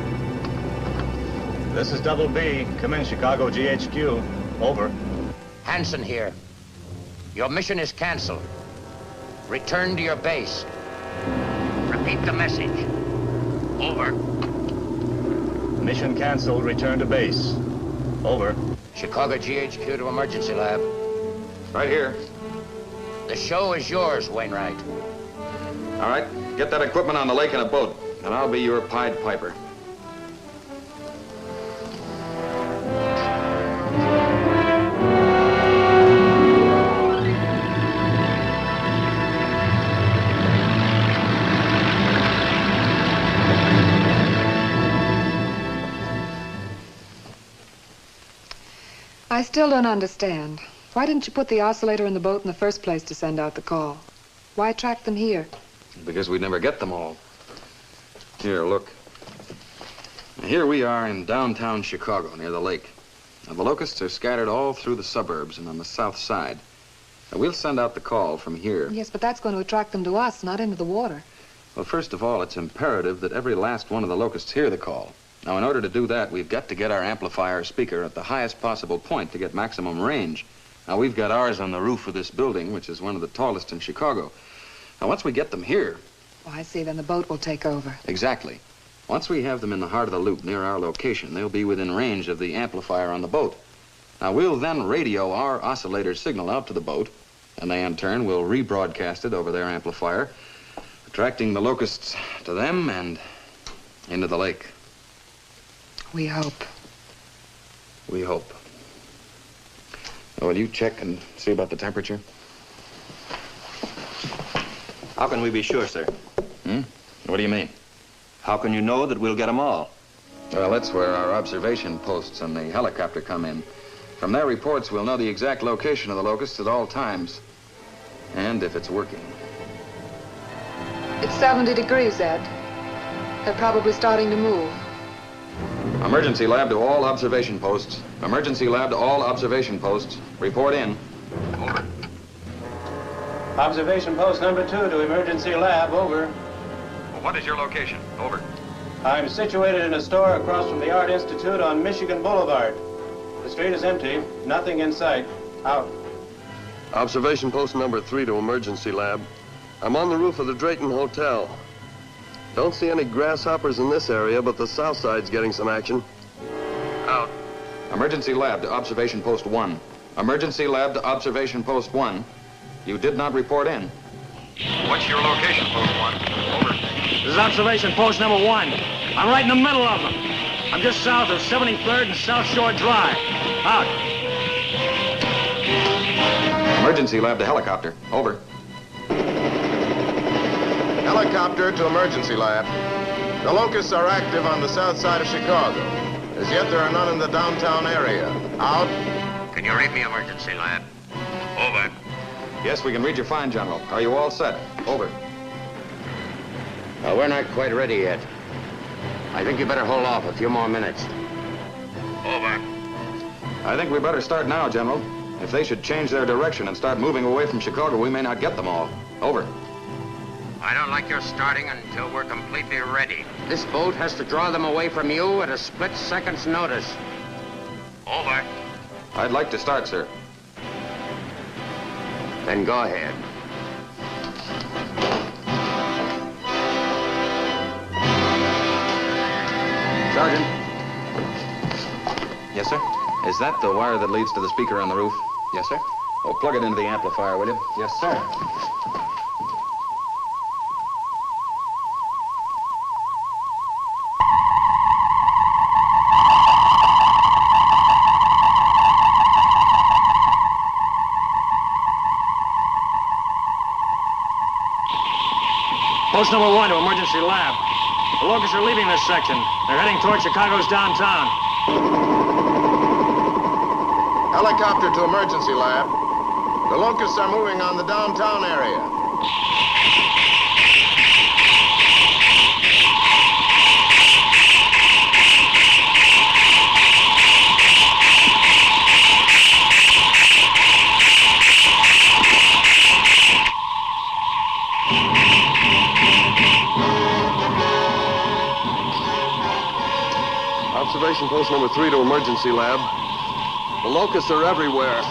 This is double B. Come in, Chicago GHQ. Over. Hanson here. Your mission is canceled. Return to your base. Repeat the message. Over. Mission canceled. Return to base. Over. Chicago GHQ to emergency lab. Right here. The show is yours, Wainwright. All right, get that equipment on the lake in a boat, and I'll be your Pied Piper. I still don't understand. Why didn't you put the oscillator in the boat in the first place to send out the call? Why track them here? Because we'd never get them all. Here, look. Now, here we are in downtown Chicago, near the lake. Now, the locusts are scattered all through the suburbs and on the south side. Now, we'll send out the call from here. Yes, but that's going to attract them to us, not into the water. Well, first of all, it's imperative that every last one of the locusts hear the call. Now, in order to do that, we've got to get our amplifier speaker at the highest possible point to get maximum range. Now, we've got ours on the roof of this building, which is one of the tallest in Chicago. Now, once we get them here... Oh, I see. Then the boat will take over. Exactly. Once we have them in the heart of the loop near our location, they'll be within range of the amplifier on the boat. Now, we'll then radio our oscillator signal out to the boat, and they, in turn, will rebroadcast it over their amplifier, attracting the locusts to them and into the lake. We hope. We hope. Now, will you check and see about the temperature? How can we be sure, sir? What do you mean? How can you know that we'll get them all? Well, that's where our observation posts and the helicopter come in. From their reports, we'll know the exact location of the locusts at all times. And if it's working. It's 70 degrees, Ed. They're probably starting to move. Emergency lab to all observation posts. Emergency lab to all observation posts. Report in. Over. Observation post number 2 to emergency lab. Over. Well, what is your location? Over. I'm situated in a store across from the Art Institute on Michigan Boulevard. The street is empty. Nothing in sight. Out. Observation post number 3 to emergency lab. I'm on the roof of the Drayton Hotel. Don't see any grasshoppers in this area, but the south side's getting some action. Out. Emergency lab to observation post 1. Emergency lab to observation post 1. You did not report in. What's your location, post 1? Over. This is observation post number 1. I'm right in the middle of them. I'm just south of 73rd and South Shore Drive. Out. Emergency lab to helicopter. Over. Helicopter to emergency lab. The locusts are active on the south side of Chicago. As yet, there are none in the downtown area. Out. Can you read me, emergency lab? Over. Yes, we can read you fine, General. Are you all set? Over. We're not quite ready yet. I think you better hold off a few more minutes. Over. I think we better start now, General. If they should change their direction and start moving away from Chicago, we may not get them all. Over. I don't like your starting until we're completely ready. This boat has to draw them away from you at a split second's notice. Over. I'd like to start, sir. Then go ahead. Sergeant. Yes, sir? Is that the wire that leads to the speaker on the roof? Yes, sir. Well, plug it into the amplifier, will you? Yes, sir. Post number 1 to emergency lab. The locusts are leaving this section. They're heading toward Chicago's downtown. Helicopter to emergency lab. The locusts are moving on the downtown area. Observation post number 3 to emergency lab. The locusts are everywhere.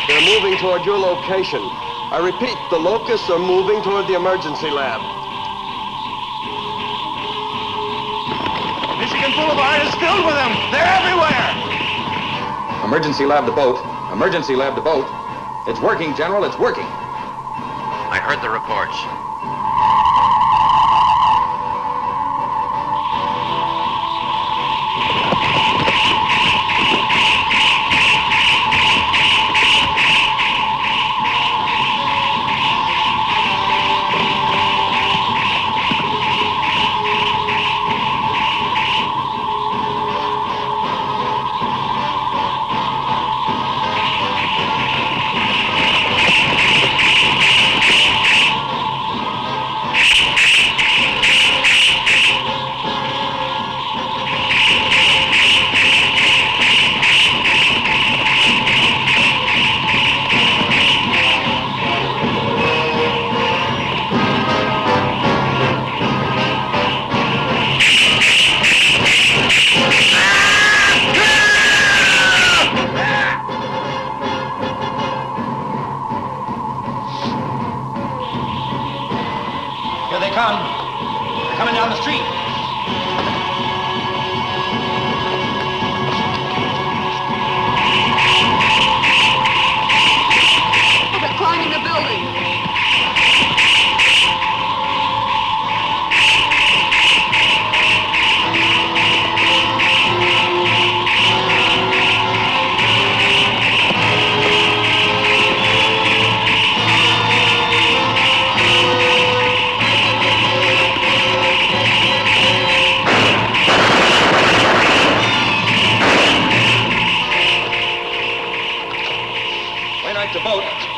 They're moving toward your location. I repeat, the locusts are moving toward the emergency lab. Michigan Boulevard is filled with them. They're everywhere. Emergency lab to boat. Emergency lab to boat. It's working, General. It's working. I heard the reports.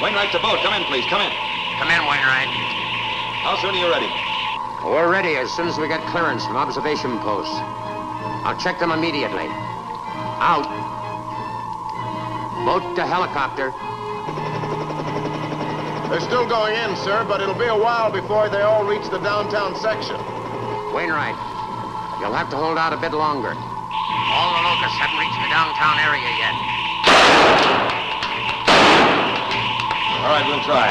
Wainwright to boat. Come in, please. Come in. Come in, Wainwright. How soon are you ready? We're ready as soon as we get clearance from observation posts. I'll check them immediately. Out. Boat to helicopter. They're still going in, sir, but it'll be a while before they all reach the downtown section. Wainwright, you'll have to hold out a bit longer. All the locusts haven't reached the downtown area yet. All right, we'll try.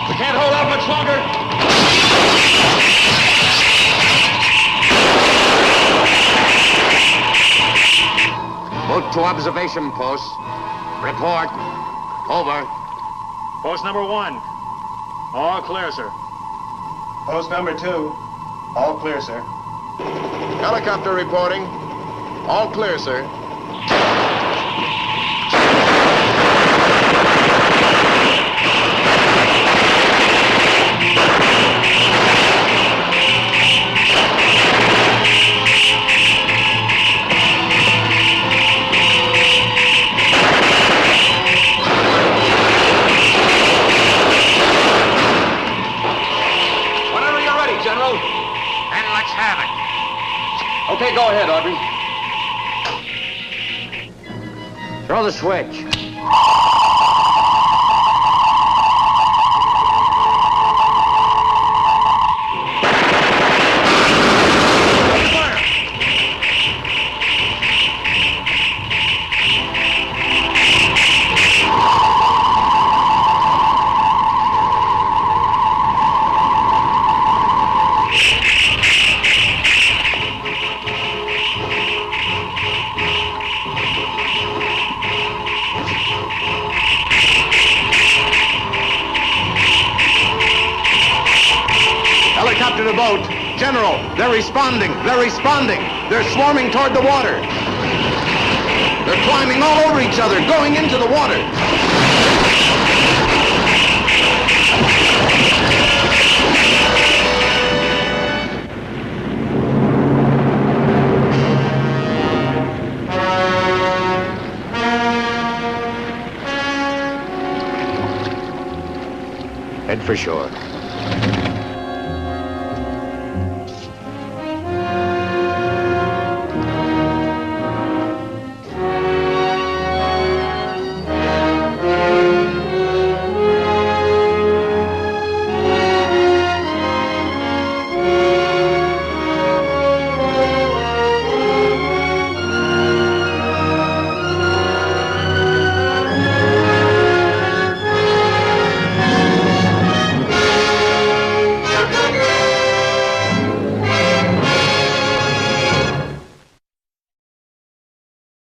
We can't hold out much longer. Boat to observation post. Report. Over. Post number 1. All clear, sir. Post number 2. All clear, sir. Helicopter reporting. All clear, sir. Okay, go ahead, Audrey. Throw the switch. Helicopter to boat. General, they're responding. They're responding. They're swarming toward the water. They're climbing all over each each other, going into the water. Head for shore.